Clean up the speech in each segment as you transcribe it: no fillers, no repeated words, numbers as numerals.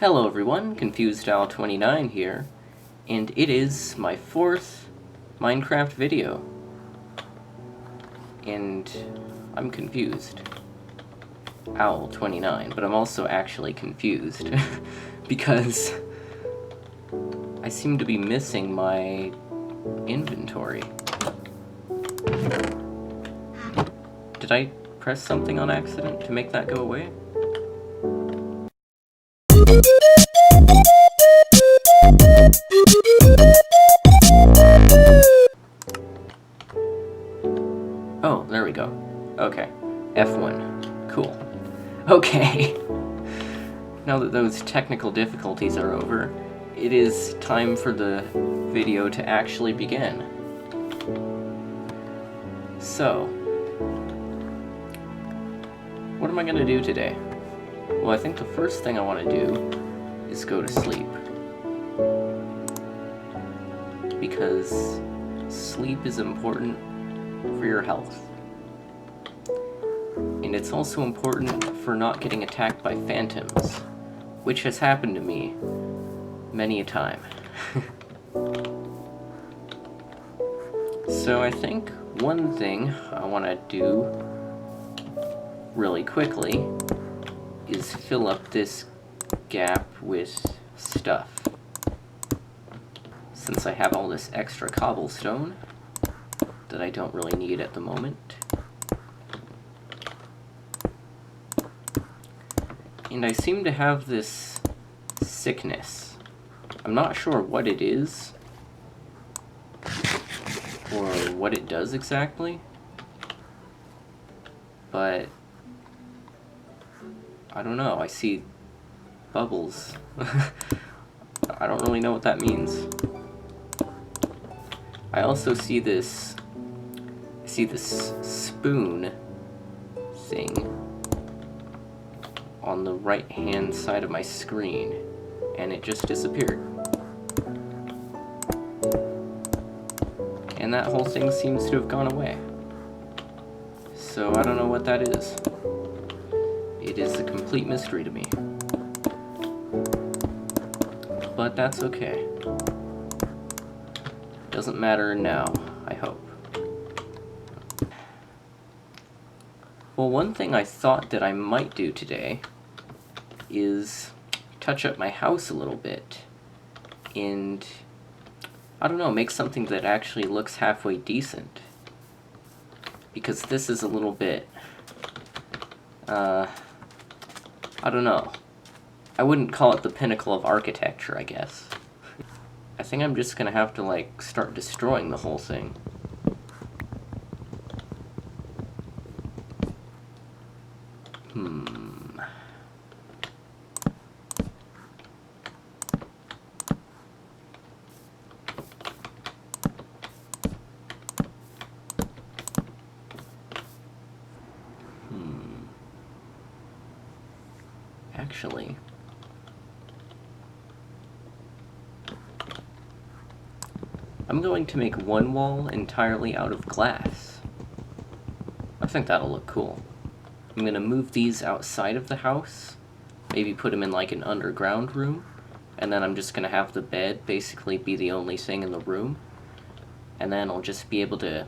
Hello everyone, ConfusedOwl29 here, and it is my 4th Minecraft video. And I'm confused. Owl29, but I'm also actually confused because I seem to be missing my inventory. Did I press something on accident to make that go away? Oh, there we go. Okay. F1. Cool. Okay. Now that those technical difficulties are over, it is time for the video to actually begin. So, what am I going to do today? Well, I think the first thing I want to do is go to sleep. Because sleep is important for your health. And it's also important for not getting attacked by phantoms, which has happened to me many a time. So I think one thing I want to do really quickly is fill up this gap with stuff. Since I have all this extra cobblestone that I don't really need at the moment. And I seem to have this sickness. I'm not sure what it is, or what it does exactly, but I don't know, I see bubbles. I don't really know what that means. I also see this spoon thing on the right hand side of my screen, and it just disappeared. And that whole thing seems to have gone away. So I don't know what that is. It is a complete mystery to me. But that's okay. Doesn't matter now, I hope. Well, one thing I thought that I might do today is touch up my house a little bit and, I don't know, make something that actually looks halfway decent. Because this is a little bit, I don't know. I wouldn't call it the pinnacle of architecture, I guess. I think I'm just gonna have to, like, start destroying the whole thing. Actually, I'm going to make one wall entirely out of glass. I think that'll look cool. I'm gonna move these outside of the house, maybe put them in like an underground room, and then I'm just gonna have the bed basically be the only thing in the room, and then I'll just be able to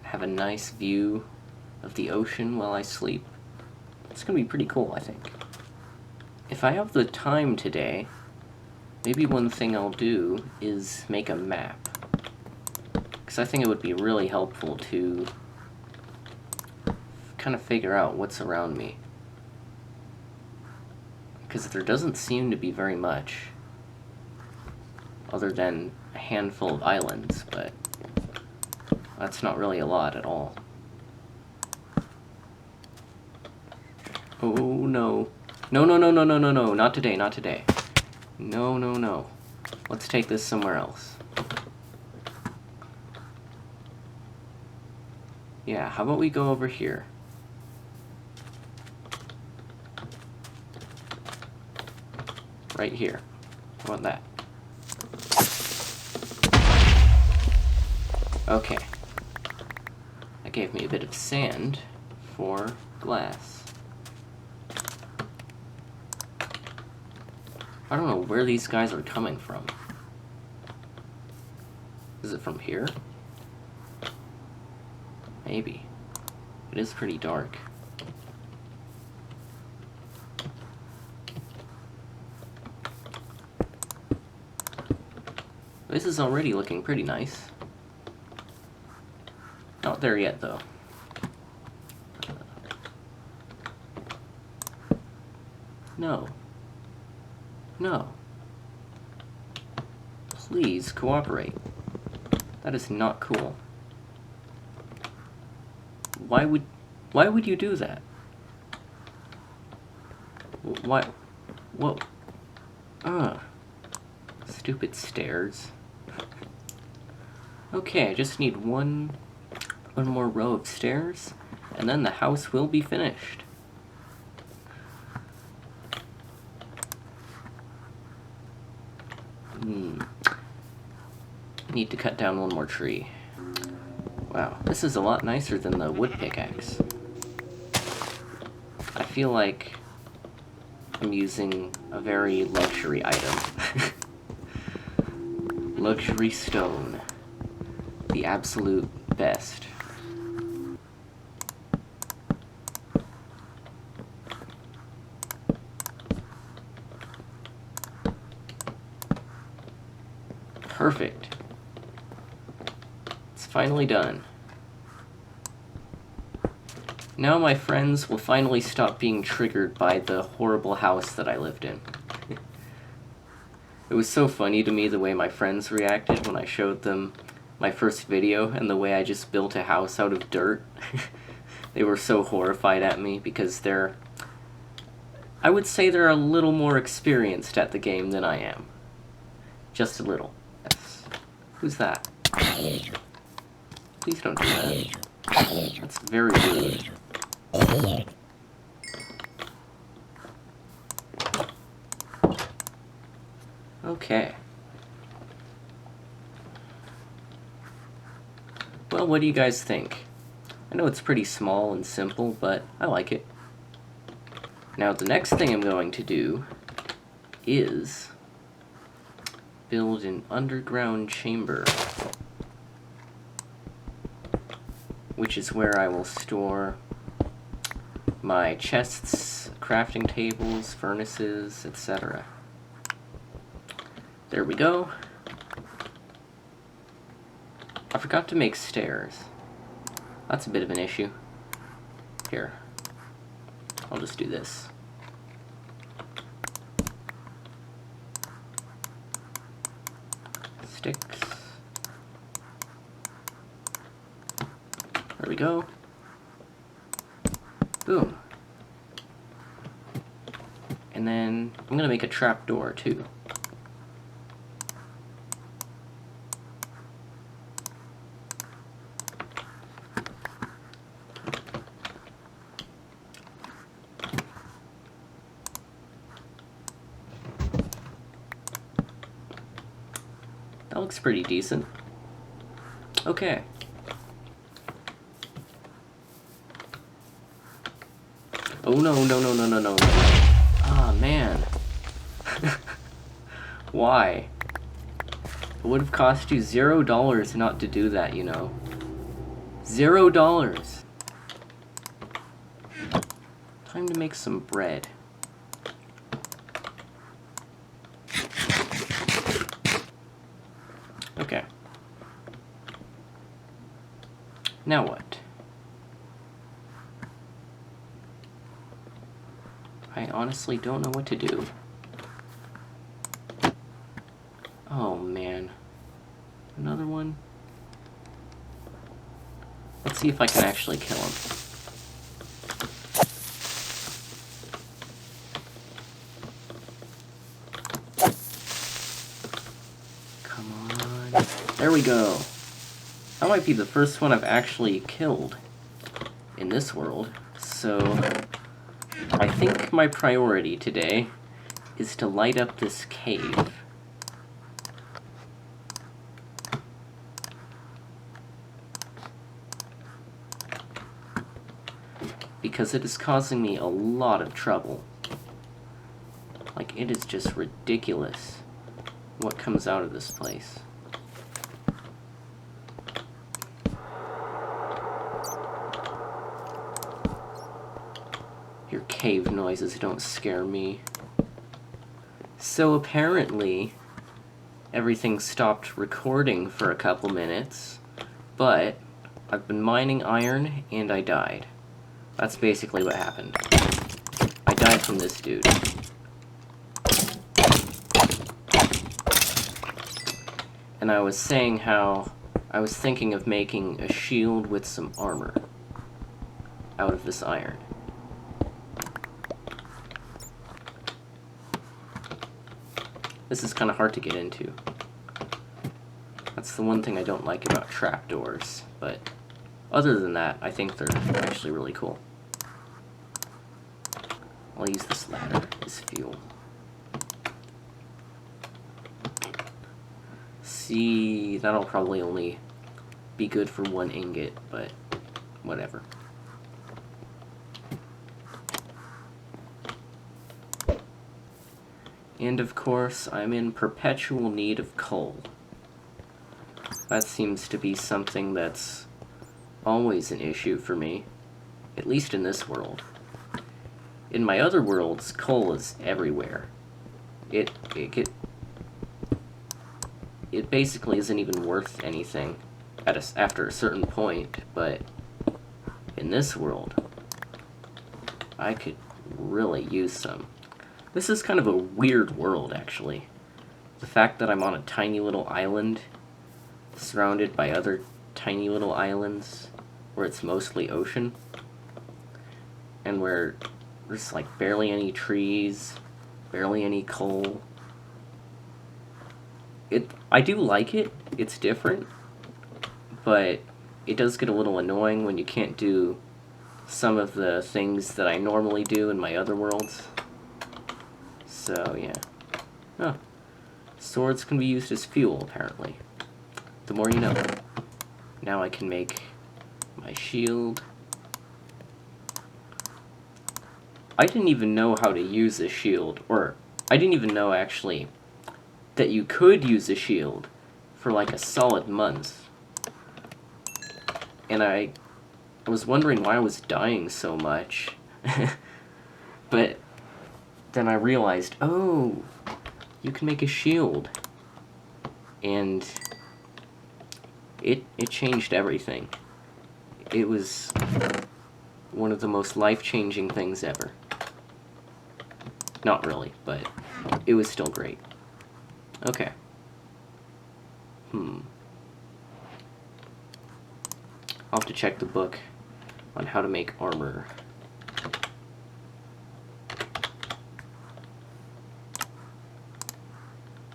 have a nice view of the ocean while I sleep. It's gonna be pretty cool, I think. If I have the time today, maybe one thing I'll do is make a map. Because I think it would be really helpful to kind of figure out what's around me. Because there doesn't seem to be very much, other than a handful of islands, but that's not really a lot at all. Oh no. No, no, no, no, no, no, no, not today, not today. No, no, no. Let's take this somewhere else. Yeah, how about we go over here? Right here. How about that? Okay. That gave me a bit of sand for glass. I don't know where these guys are coming from. Is it from here? Maybe. It is pretty dark. This is already looking pretty nice. Not there yet, though. No. No. Please cooperate. That is not cool. Why would you do that? Why? Whoa. Stupid stairs. Okay, I just need one more row of stairs, and then the house will be finished. Need to cut down one more tree. Wow, this is a lot nicer than the wood pickaxe. I feel like I'm using a very luxury item. Luxury stone. The absolute best. Perfect. It's finally done. Now my friends will finally stop being triggered by the horrible house that I lived in. It was so funny to me the way my friends reacted when I showed them my first video and the way I just built a house out of dirt. They were so horrified at me because I would say they're a little more experienced at the game than I am. Just a little. Yes. Who's that? Please don't do that. That's very rude. Okay. Well, what do you guys think? I know it's pretty small and simple, but I like it. Now, the next thing I'm going to do is build an underground chamber, which is where I will store my chests, crafting tables, furnaces, etc. There we go. I forgot to make stairs. That's a bit of an issue. Here. I'll just do this. Sticks. There we go. Boom. And then I'm gonna make a trapdoor too. That looks pretty decent. Okay. Oh no, no, no, no, no, no. Ah, man. Why? It would have cost you $0 not to do that, you know. $0. Time to make some bread. Okay. Now what? I honestly don't know what to do. Oh man. Another one? Let's see if I can actually kill him. Come on. There we go. That might be the first one I've actually killed in this world. So I think my priority today is to light up this cave. Because it is causing me a lot of trouble. Like Like, it is just ridiculous what comes out of this place. Your cave noises don't scare me. So apparently, everything stopped recording for a couple minutes, but I've been mining iron and I died. That's basically what happened. I died from this dude. And I was saying how I was thinking of making a shield with some armor out of this iron. This is kind of hard to get into. That's the one thing I don't like about trapdoors, but other than that, I think they're actually really cool. I'll use this ladder as fuel. See, that'll probably only be good for 1 ingot, but whatever. And of course, I'm in perpetual need of coal. That seems to be something that's always an issue for me, at least in this world. In my other worlds, coal is everywhere. It basically isn't even worth anything after a certain point, but in this world, I could really use some. This is kind of a weird world, actually. The fact that I'm on a tiny little island, surrounded by other tiny little islands, where it's mostly ocean, and where there's like barely any trees, barely any coal. I do like it, it's different, but it does get a little annoying when you can't do some of the things that I normally do in my other worlds. So, yeah. Oh. Swords can be used as fuel, apparently. The more you know. Now I can make my shield. I didn't even know how to use a shield, or I didn't even know, actually, that you could use a shield for like a solid month. And I was wondering why I was dying so much. But then I realized, oh, you can make a shield. And it changed everything. It was one of the most life-changing things ever. Not really, but it was still great. Okay. I'll have to check the book on how to make armor.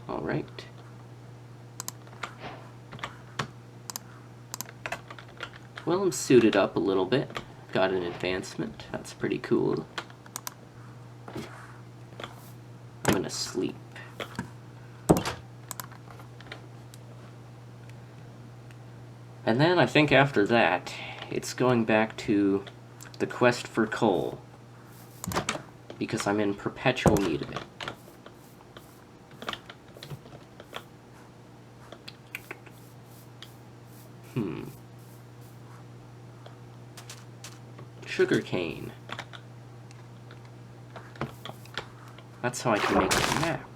Alright. Well, I'm suited up a little bit. Got an advancement. That's pretty cool. I'm gonna sleep. And then I think after that, it's going back to the quest for coal, because I'm in perpetual need of it. Sugarcane. That's how I can make a map.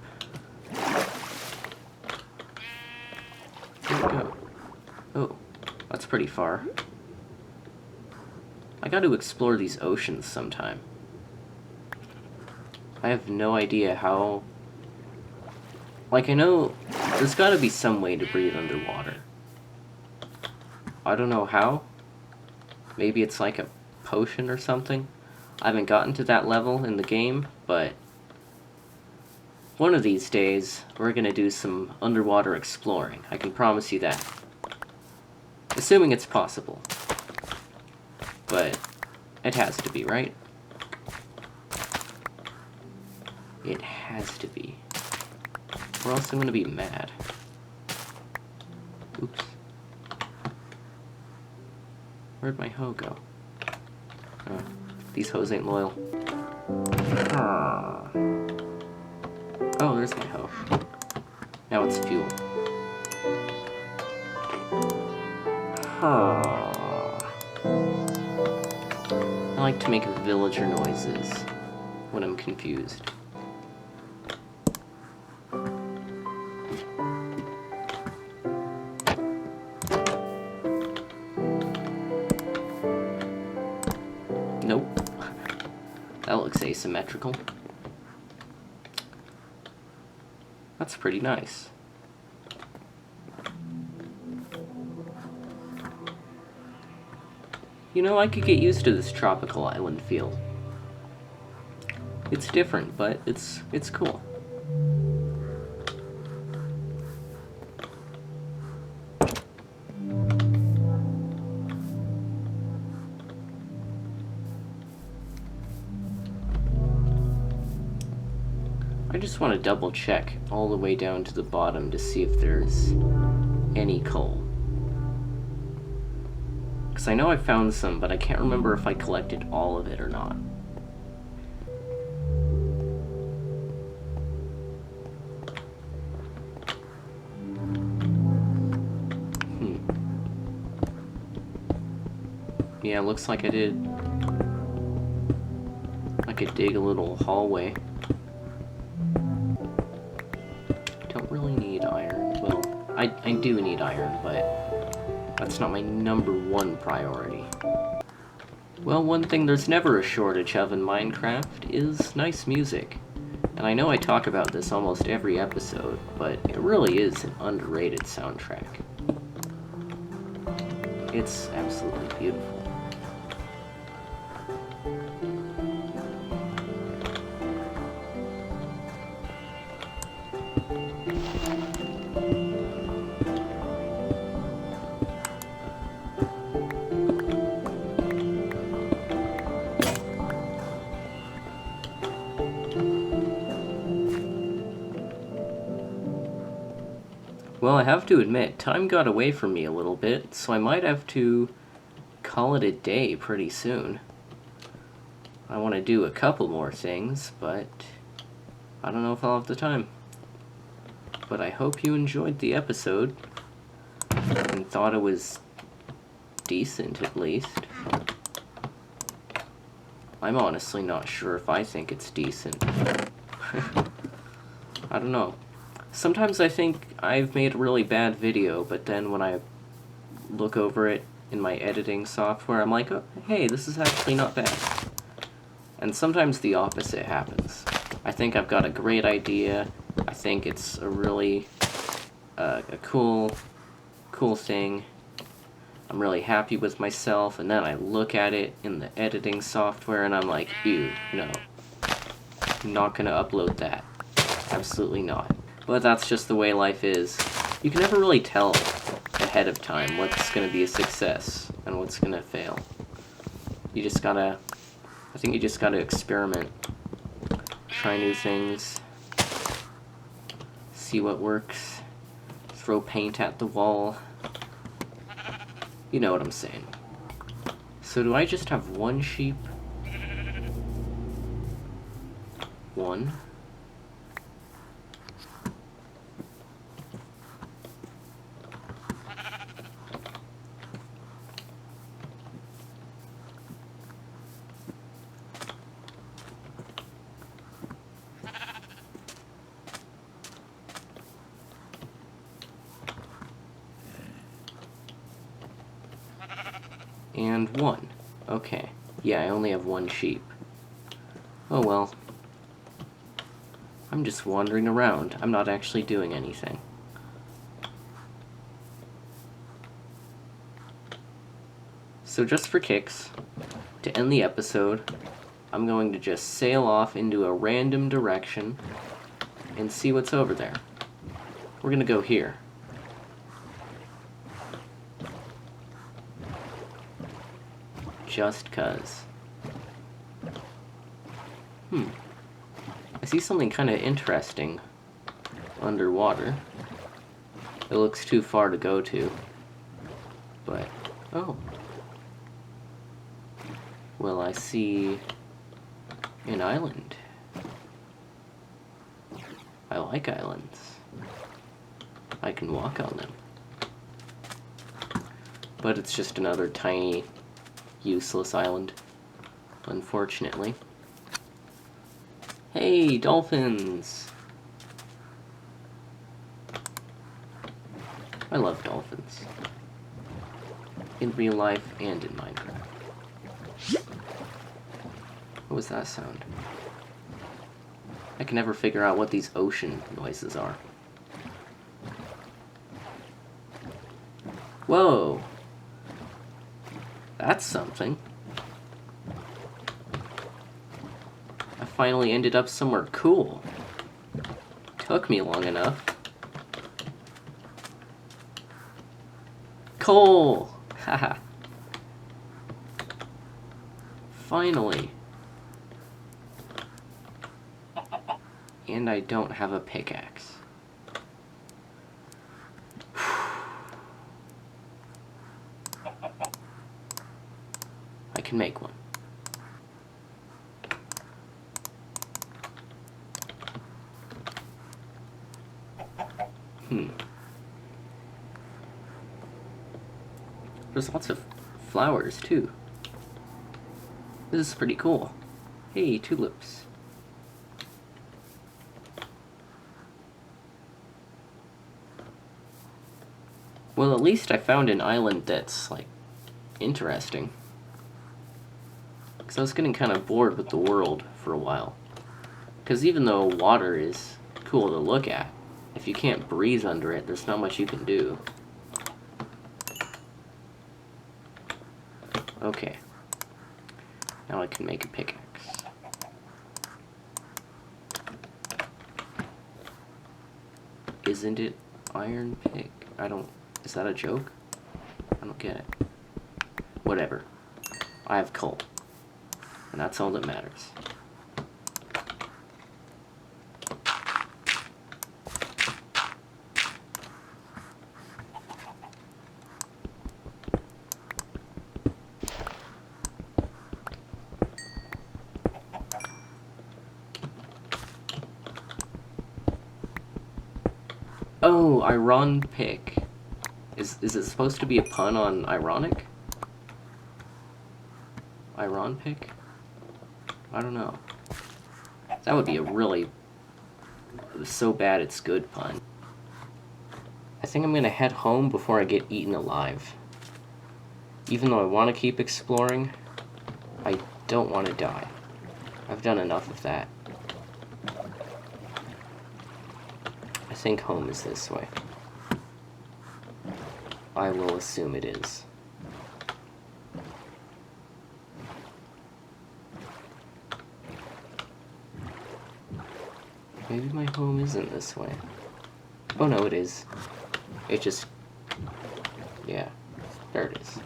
There we go. Oh, that's pretty far. I got to explore these oceans sometime. I have no idea how... Like, I know there's got to be some way to breathe underwater. I don't know how. Maybe it's like a potion or something. I haven't gotten to that level in the game, but one of these days we're gonna do some underwater exploring. I can promise you that. Assuming it's possible. But it has to be, right? It has to be. Or else I'm gonna be mad. Oops. Where'd my hoe go? Oh, these hoes ain't loyal. Oh, there's my hoe. Now it's fuel. I like to make villager noises when I'm confused. Nope. That looks asymmetrical. That's pretty nice. You know, I could get used to this tropical island feel. It's different, but it's cool. I just want to double check all the way down to the bottom to see if there's any coal. Because I know I found some, but I can't remember if I collected all of it or not. Yeah, looks like I did. I could dig a little hallway. Don't really need iron. Well, I do need iron, but that's not my #1 priority. Well, one thing there's never a shortage of in Minecraft is nice music. And I know I talk about this almost every episode, but it really is an underrated soundtrack. It's absolutely beautiful. Well, I have to admit, time got away from me a little bit, so I might have to call it a day pretty soon. I want to do a couple more things, but I don't know if I'll have the time. But I hope you enjoyed the episode and thought it was decent, at least. I'm honestly not sure if I think it's decent. I don't know. Sometimes I think I've made a really bad video, but then when I look over it in my editing software, I'm like, oh, hey, this is actually not bad. And sometimes the opposite happens. I think I've got a great idea. I think it's a really a cool thing. I'm really happy with myself, and then I look at it in the editing software, and I'm like, ew, no. I'm not gonna upload that. Absolutely not. But that's just the way life is. You can never really tell ahead of time what's going to be a success and what's going to fail. You just gotta... I think you just gotta experiment. Try new things. See what works. Throw paint at the wall. You know what I'm saying. So do I just have one sheep? One. And one. Okay. Yeah, I only have one sheep. Oh well. I'm just wandering around. I'm not actually doing anything. So just for kicks, to end the episode, I'm going to just sail off into a random direction and see what's over there. We're gonna go here. Just 'cause. I see something kind of interesting underwater. It looks too far to go to. But, oh. Well, I see an island. I like islands. I can walk on them. But it's just another tiny, useless island, unfortunately. Hey, dolphins! I love dolphins. In real life and in Minecraft. What was that sound? I can never figure out what these ocean noises are. Whoa! That's something. I finally ended up somewhere cool. Took me long enough. Coal! Haha. Finally. And I don't have a pickaxe. I can make one. There's lots of flowers, too. This is pretty cool. Hey, tulips. Well, at least I found an island that's, like, interesting. Because I was getting kind of bored with the world for a while. Because even though water is cool to look at, if you can't breathe under it, there's not much you can do. Okay. Now I can make a pickaxe. Isn't it iron pick? I don't... Is that a joke? I don't get it. Whatever. I have coal. And that's all that matters. Oh, iron pick. Is it supposed to be a pun on ironic? Iron pick? I don't know. That would be a really so bad it's good pun. I think I'm gonna head home before I get eaten alive. Even though I want to keep exploring, I don't want to die. I've done enough of that. I think home is this way. I will assume it is. Maybe my home isn't this way. Oh no, it is. It just... yeah, there it is.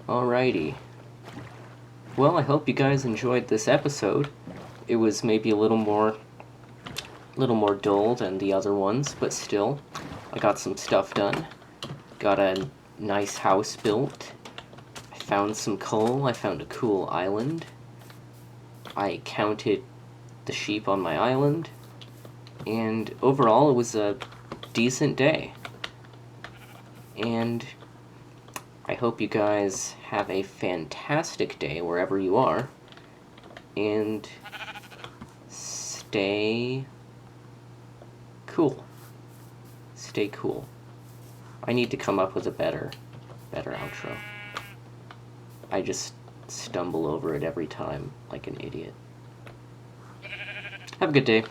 Alrighty. Well, I hope you guys enjoyed this episode. It was maybe a little more dull than the other ones, but still, I got some stuff done. Got a nice house built. I found some coal. I found a cool island. I counted the sheep on my island. And overall, it was a decent day. And I hope you guys have a fantastic day wherever you are. And stay cool. Stay cool. I need to come up with a better outro. I just stumble over it every time like an idiot. Have a good day.